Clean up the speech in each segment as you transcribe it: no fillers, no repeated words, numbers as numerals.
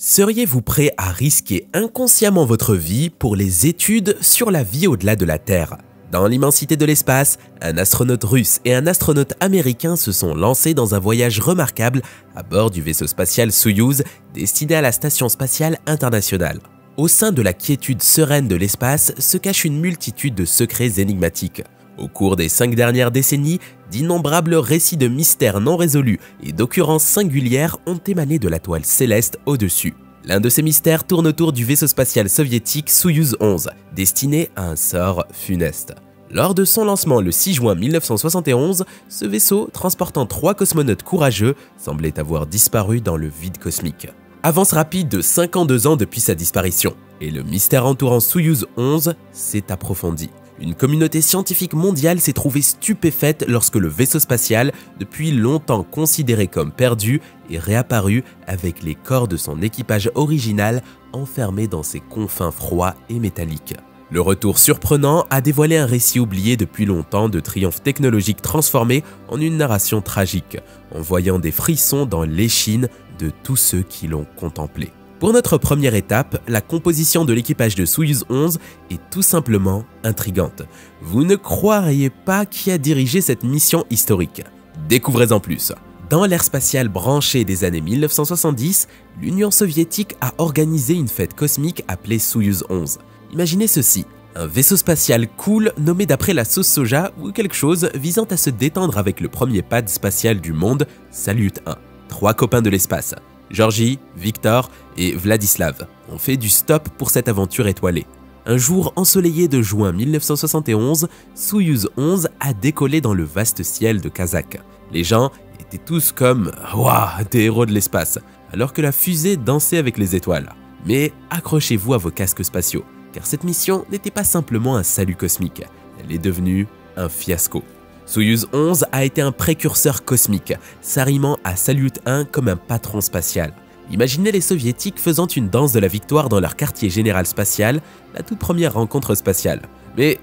Seriez-vous prêt à risquer inconsciemment votre vie pour les études sur la vie au-delà de la Terre? Dans l'immensité de l'espace, un astronaute russe et un astronaute américain se sont lancés dans un voyage remarquable à bord du vaisseau spatial Soyouz destiné à la Station spatiale internationale. Au sein de la quiétude sereine de l'espace se cache une multitude de secrets énigmatiques. Au cours des 5 dernières décennies, d'innombrables récits de mystères non résolus et d'occurrences singulières ont émané de la toile céleste au-dessus. L'un de ces mystères tourne autour du vaisseau spatial soviétique Soyouz 11, destiné à un sort funeste. Lors de son lancement le 6 juin 1971, ce vaisseau, transportant 3 cosmonautes courageux, semblait avoir disparu dans le vide cosmique. Avance rapide de 52 ans depuis sa disparition, et le mystère entourant Soyouz 11 s'est approfondi. Une communauté scientifique mondiale s'est trouvée stupéfaite lorsque le vaisseau spatial, depuis longtemps considéré comme perdu, est réapparu avec les corps de son équipage original enfermés dans ses confins froids et métalliques. Le retour surprenant a dévoilé un récit oublié depuis longtemps de triomphe technologique transformé en une narration tragique, envoyant des frissons dans l'échine de tous ceux qui l'ont contemplé. Pour notre première étape, la composition de l'équipage de Soyouz 11 est tout simplement intrigante. Vous ne croiriez pas qui a dirigé cette mission historique. Découvrez-en plus. Dans l'ère spatiale branchée des années 1970, l'Union soviétique a organisé une fête cosmique appelée Soyouz 11. Imaginez ceci, un vaisseau spatial cool nommé d'après la sauce soja ou quelque chose visant à se détendre avec le premier pad spatial du monde, Salyut 1. 3 copains de l'espace. Georgi, Victor et Vladislav ont fait du stop pour cette aventure étoilée. Un jour ensoleillé de juin 1971, Soyouz 11 a décollé dans le vaste ciel de Kazakh. Les gens étaient tous comme « Waouh, des héros de l'espace !» alors que la fusée dansait avec les étoiles. Mais accrochez-vous à vos casques spatiaux, car cette mission n'était pas simplement un salut cosmique, elle est devenue un fiasco. Soyouz 11 a été un précurseur cosmique, s'arrimant à Salyut 1 comme un patron spatial. Imaginez les soviétiques faisant une danse de la victoire dans leur quartier général spatial, la toute première rencontre spatiale. Mais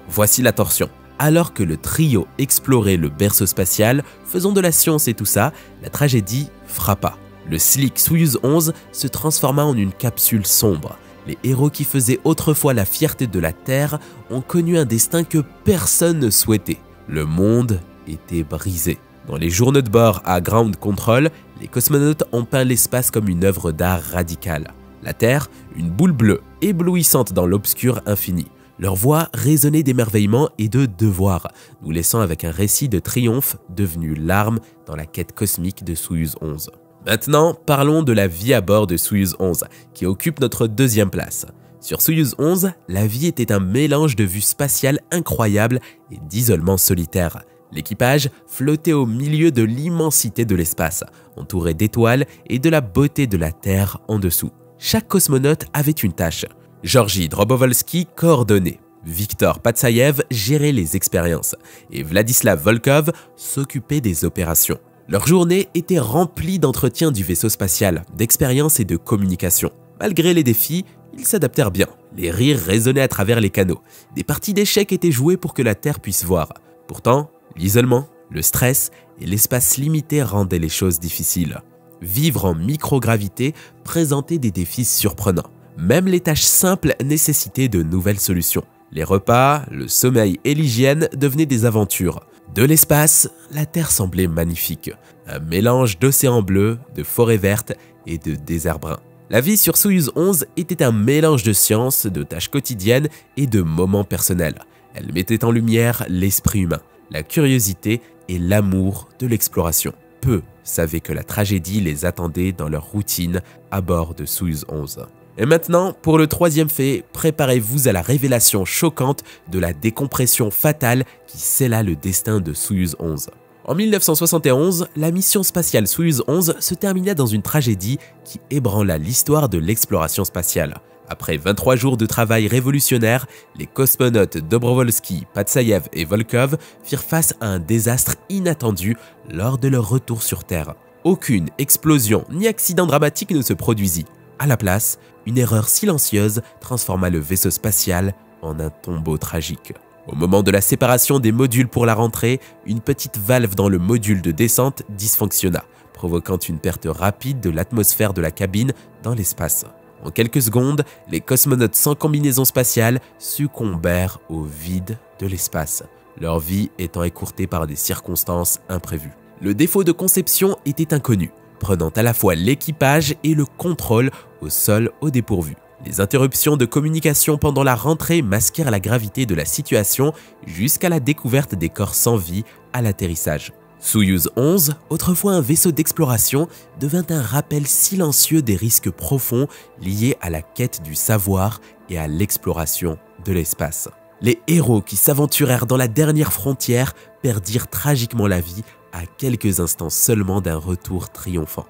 voici la torsion. Alors que le trio explorait le berceau spatial, faisant de la science et tout ça, la tragédie frappa. Le slick Soyouz 11 se transforma en une capsule sombre. Les héros qui faisaient autrefois la fierté de la Terre ont connu un destin que personne ne souhaitait. Le monde était brisé. Dans les journaux de bord à Ground Control, les cosmonautes ont peint l'espace comme une œuvre d'art radicale. La Terre, une boule bleue, éblouissante dans l'obscur infini. Leur voix résonnait d'émerveillement et de devoir, nous laissant avec un récit de triomphe devenu l'arme dans la quête cosmique de Soyouz 11. Maintenant, parlons de la vie à bord de Soyouz 11, qui occupe notre deuxième place. Sur Soyouz 11, la vie était un mélange de vues spatiales incroyables et d'isolement solitaire. L'équipage flottait au milieu de l'immensité de l'espace, entouré d'étoiles et de la beauté de la Terre en dessous. Chaque cosmonaute avait une tâche. Georgi Drobovolski coordonnait, Viktor Patsayev gérait les expériences et Vladislav Volkov s'occupait des opérations. Leur journée était remplie d'entretiens du vaisseau spatial, d'expériences et de communication. Malgré les défis, ils s'adaptèrent bien. Les rires résonnaient à travers les canaux. Des parties d'échecs étaient jouées pour que la Terre puisse voir. Pourtant, l'isolement, le stress et l'espace limité rendaient les choses difficiles. Vivre en microgravité présentait des défis surprenants. Même les tâches simples nécessitaient de nouvelles solutions. Les repas, le sommeil et l'hygiène devenaient des aventures. De l'espace, la Terre semblait magnifique. Un mélange d'océans bleus, de forêts vertes et de déserts bruns. La vie sur Soyouz 11 était un mélange de science, de tâches quotidiennes et de moments personnels. Elle mettait en lumière l'esprit humain, la curiosité et l'amour de l'exploration. Peu savaient que la tragédie les attendait dans leur routine à bord de Soyouz 11. Et maintenant, pour le troisième fait, préparez-vous à la révélation choquante de la décompression fatale qui scella le destin de Soyouz 11. En 1971, la mission spatiale Soyouz 11 se termina dans une tragédie qui ébranla l'histoire de l'exploration spatiale. Après 23 jours de travail révolutionnaire, les cosmonautes Dobrovolski, Patsayev et Volkov firent face à un désastre inattendu lors de leur retour sur Terre. Aucune explosion ni accident dramatique ne se produisit. À la place, une erreur silencieuse transforma le vaisseau spatial en un tombeau tragique. Au moment de la séparation des modules pour la rentrée, une petite valve dans le module de descente dysfonctionna, provoquant une perte rapide de l'atmosphère de la cabine dans l'espace. En quelques secondes, les cosmonautes sans combinaison spatiale succombèrent au vide de l'espace, leur vie étant écourtée par des circonstances imprévues. Le défaut de conception était inconnu, prenant à la fois l'équipage et le contrôle au sol au dépourvu. Les interruptions de communication pendant la rentrée masquèrent la gravité de la situation jusqu'à la découverte des corps sans vie à l'atterrissage. Soyouz 11, autrefois un vaisseau d'exploration, devint un rappel silencieux des risques profonds liés à la quête du savoir et à l'exploration de l'espace. Les héros qui s'aventurèrent dans la dernière frontière perdirent tragiquement la vie à quelques instants seulement d'un retour triomphant.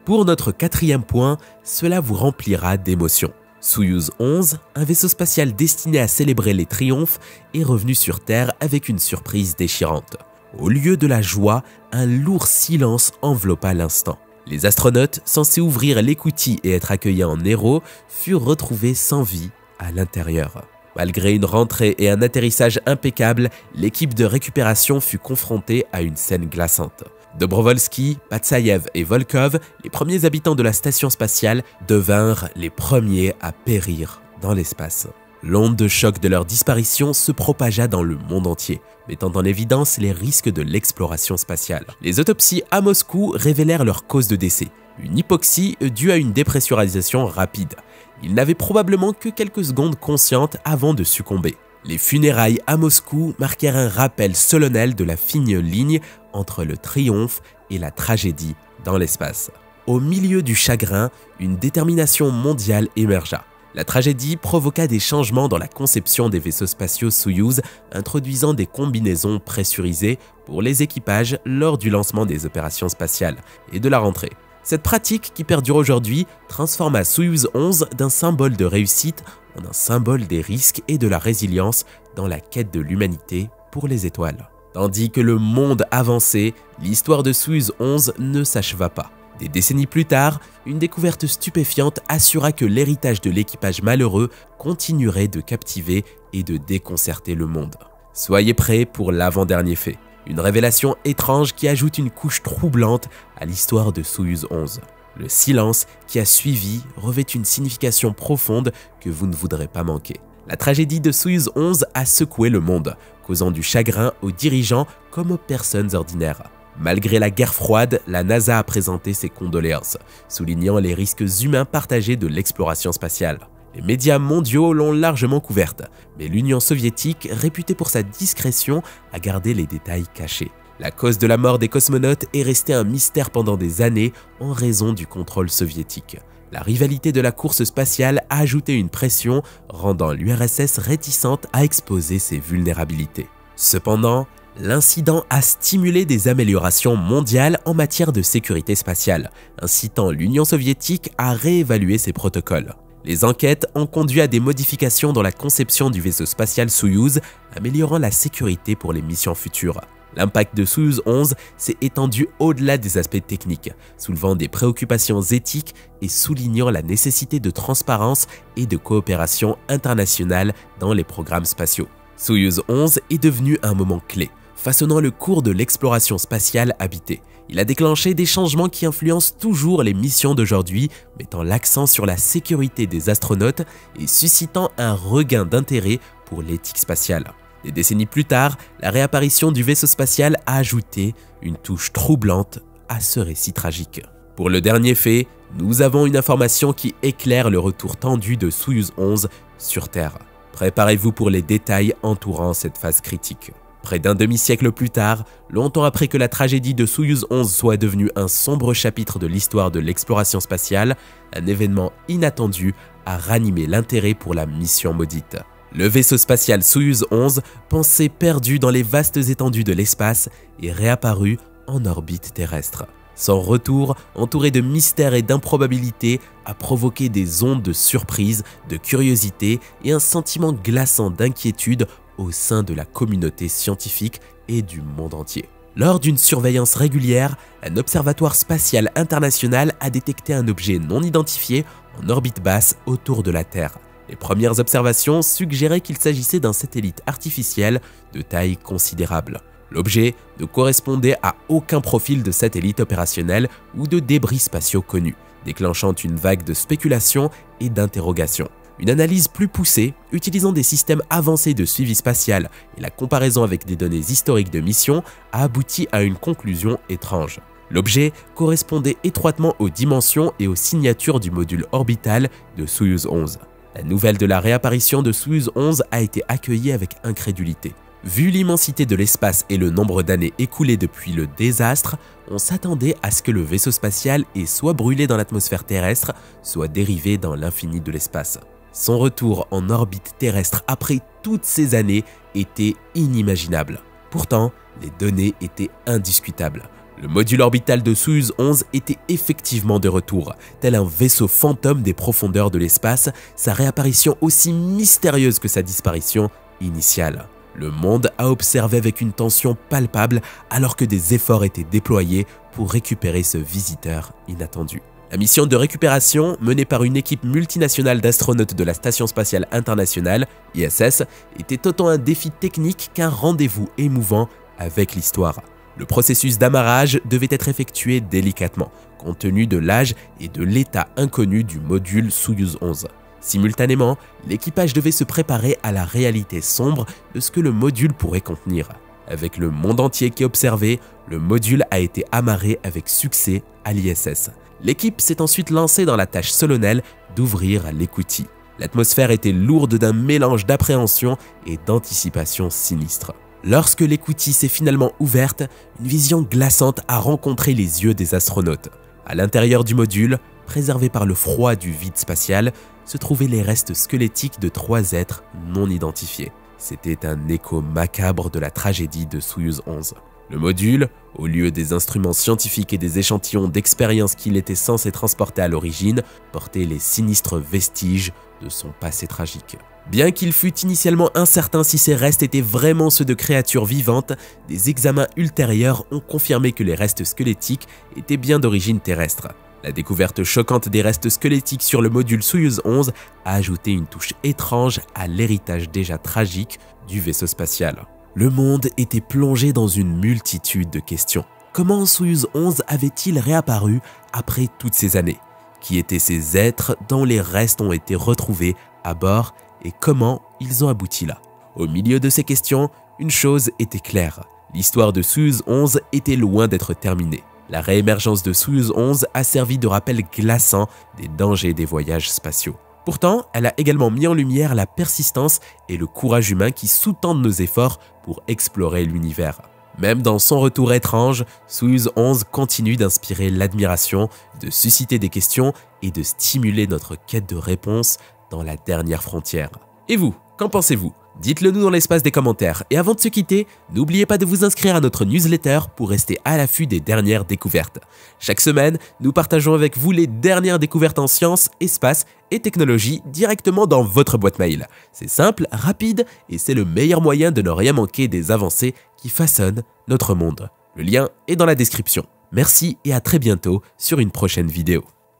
Pour notre quatrième point, cela vous remplira d'émotions. Soyouz 11, un vaisseau spatial destiné à célébrer les triomphes, est revenu sur Terre avec une surprise déchirante. Au lieu de la joie, un lourd silence enveloppa l'instant. Les astronautes, censés ouvrir l'écoutille et être accueillis en héros, furent retrouvés sans vie à l'intérieur. Malgré une rentrée et un atterrissage impeccable, l'équipe de récupération fut confrontée à une scène glaçante. Dobrovolsky, Patsaïev et Volkov, les premiers habitants de la station spatiale, devinrent les premiers à périr dans l'espace. L'onde de choc de leur disparition se propagea dans le monde entier, mettant en évidence les risques de l'exploration spatiale. Les autopsies à Moscou révélèrent leur cause de décès, une hypoxie due à une dépressurisation rapide. Ils n'avaient probablement que quelques secondes conscientes avant de succomber. Les funérailles à Moscou marquèrent un rappel solennel de la fine ligne entre le triomphe et la tragédie dans l'espace. Au milieu du chagrin, une détermination mondiale émergea. La tragédie provoqua des changements dans la conception des vaisseaux spatiaux Soyouz, introduisant des combinaisons pressurisées pour les équipages lors du lancement des opérations spatiales et de la rentrée. Cette pratique, qui perdure aujourd'hui, transforma Soyouz 11 d'un symbole de réussite en un symbole des risques et de la résilience dans la quête de l'humanité pour les étoiles. Tandis que le monde avançait, l'histoire de Soyouz 11 ne s'acheva pas. Des décennies plus tard, une découverte stupéfiante assura que l'héritage de l'équipage malheureux continuerait de captiver et de déconcerter le monde. Soyez prêts pour l'avant-dernier fait. Une révélation étrange qui ajoute une couche troublante à l'histoire de Soyouz 11. Le silence qui a suivi revêt une signification profonde que vous ne voudrez pas manquer. La tragédie de Soyouz 11 a secoué le monde, causant du chagrin aux dirigeants comme aux personnes ordinaires. Malgré la guerre froide, la NASA a présenté ses condoléances, soulignant les risques humains partagés de l'exploration spatiale. Les médias mondiaux l'ont largement couverte, mais l'Union soviétique, réputée pour sa discrétion, a gardé les détails cachés. La cause de la mort des cosmonautes est restée un mystère pendant des années en raison du contrôle soviétique. La rivalité de la course spatiale a ajouté une pression, rendant l'URSS réticente à exposer ses vulnérabilités. Cependant, l'incident a stimulé des améliorations mondiales en matière de sécurité spatiale, incitant l'Union soviétique à réévaluer ses protocoles. Les enquêtes ont conduit à des modifications dans la conception du vaisseau spatial Soyouz, améliorant la sécurité pour les missions futures. L'impact de Soyouz 11 s'est étendu au-delà des aspects techniques, soulevant des préoccupations éthiques et soulignant la nécessité de transparence et de coopération internationale dans les programmes spatiaux. Soyouz 11 est devenu un moment clé, façonnant le cours de l'exploration spatiale habitée. Il a déclenché des changements qui influencent toujours les missions d'aujourd'hui, mettant l'accent sur la sécurité des astronautes et suscitant un regain d'intérêt pour l'éthique spatiale. Des décennies plus tard, la réapparition du vaisseau spatial a ajouté une touche troublante à ce récit tragique. Pour le dernier fait, nous avons une information qui éclaire le retour tendu de Soyouz 11 sur Terre. Préparez-vous pour les détails entourant cette phase critique. Près d'un demi-siècle plus tard, longtemps après que la tragédie de Soyouz 11 soit devenue un sombre chapitre de l'histoire de l'exploration spatiale, un événement inattendu a ranimé l'intérêt pour la mission maudite. Le vaisseau spatial Soyouz 11, pensé perdu dans les vastes étendues de l'espace, est réapparu en orbite terrestre. Son retour, entouré de mystères et d'improbabilités, a provoqué des ondes de surprise, de curiosité et un sentiment glaçant d'inquiétude au sein de la communauté scientifique et du monde entier. Lors d'une surveillance régulière, un observatoire spatial international a détecté un objet non identifié en orbite basse autour de la Terre. Les premières observations suggéraient qu'il s'agissait d'un satellite artificiel de taille considérable. L'objet ne correspondait à aucun profil de satellite opérationnel ou de débris spatiaux connus, déclenchant une vague de spéculation et d'interrogations. Une analyse plus poussée, utilisant des systèmes avancés de suivi spatial et la comparaison avec des données historiques de mission, a abouti à une conclusion étrange. L'objet correspondait étroitement aux dimensions et aux signatures du module orbital de Soyouz 11. La nouvelle de la réapparition de Soyouz 11 a été accueillie avec incrédulité. Vu l'immensité de l'espace et le nombre d'années écoulées depuis le désastre, on s'attendait à ce que le vaisseau spatial ait soit brûlé dans l'atmosphère terrestre, soit dérivé dans l'infini de l'espace. Son retour en orbite terrestre après toutes ces années était inimaginable. Pourtant, les données étaient indiscutables. Le module orbital de Soyouz 11 était effectivement de retour. Tel un vaisseau fantôme des profondeurs de l'espace, sa réapparition aussi mystérieuse que sa disparition initiale. Le monde a observé avec une tension palpable alors que des efforts étaient déployés pour récupérer ce visiteur inattendu. La mission de récupération, menée par une équipe multinationale d'astronautes de la Station spatiale internationale, ISS, était autant un défi technique qu'un rendez-vous émouvant avec l'histoire. Le processus d'amarrage devait être effectué délicatement, compte tenu de l'âge et de l'état inconnu du module Soyouz 11. Simultanément, l'équipage devait se préparer à la réalité sombre de ce que le module pourrait contenir. Avec le monde entier qui observait, le module a été amarré avec succès à l'ISS. L'équipe s'est ensuite lancée dans la tâche solennelle d'ouvrir l'écoutille. L'atmosphère était lourde d'un mélange d'appréhension et d'anticipation sinistre. Lorsque l'écoutille s'est finalement ouverte, une vision glaçante a rencontré les yeux des astronautes. À l'intérieur du module, préservé par le froid du vide spatial, se trouvaient les restes squelettiques de 3 êtres non identifiés. C'était un écho macabre de la tragédie de Soyouz 11. Le module, au lieu des instruments scientifiques et des échantillons d'expérience qu'il était censé transporter à l'origine, portait les sinistres vestiges de son passé tragique. Bien qu'il fût initialement incertain si ces restes étaient vraiment ceux de créatures vivantes, des examens ultérieurs ont confirmé que les restes squelettiques étaient bien d'origine terrestre. La découverte choquante des restes squelettiques sur le module Soyouz 11 a ajouté une touche étrange à l'héritage déjà tragique du vaisseau spatial. Le monde était plongé dans une multitude de questions. Comment Soyouz 11 avait-il réapparu après toutes ces années? Qui étaient ces êtres dont les restes ont été retrouvés à bord et comment ils ont abouti là? Au milieu de ces questions, une chose était claire. L'histoire de Soyouz 11 était loin d'être terminée. La réémergence de Soyouz 11 a servi de rappel glaçant des dangers des voyages spatiaux. Pourtant, elle a également mis en lumière la persistance et le courage humain qui sous-tendent nos efforts pour explorer l'univers. Même dans son retour étrange, Soyouz 11 continue d'inspirer l'admiration, de susciter des questions et de stimuler notre quête de réponses dans la dernière frontière. Et vous, qu'en pensez-vous? Dites-le nous dans l'espace des commentaires. Et avant de se quitter, n'oubliez pas de vous inscrire à notre newsletter pour rester à l'affût des dernières découvertes. Chaque semaine, nous partageons avec vous les dernières découvertes en sciences, espace et technologie directement dans votre boîte mail. C'est simple, rapide et c'est le meilleur moyen de ne rien manquer des avancées qui façonnent notre monde. Le lien est dans la description. Merci et à très bientôt sur une prochaine vidéo.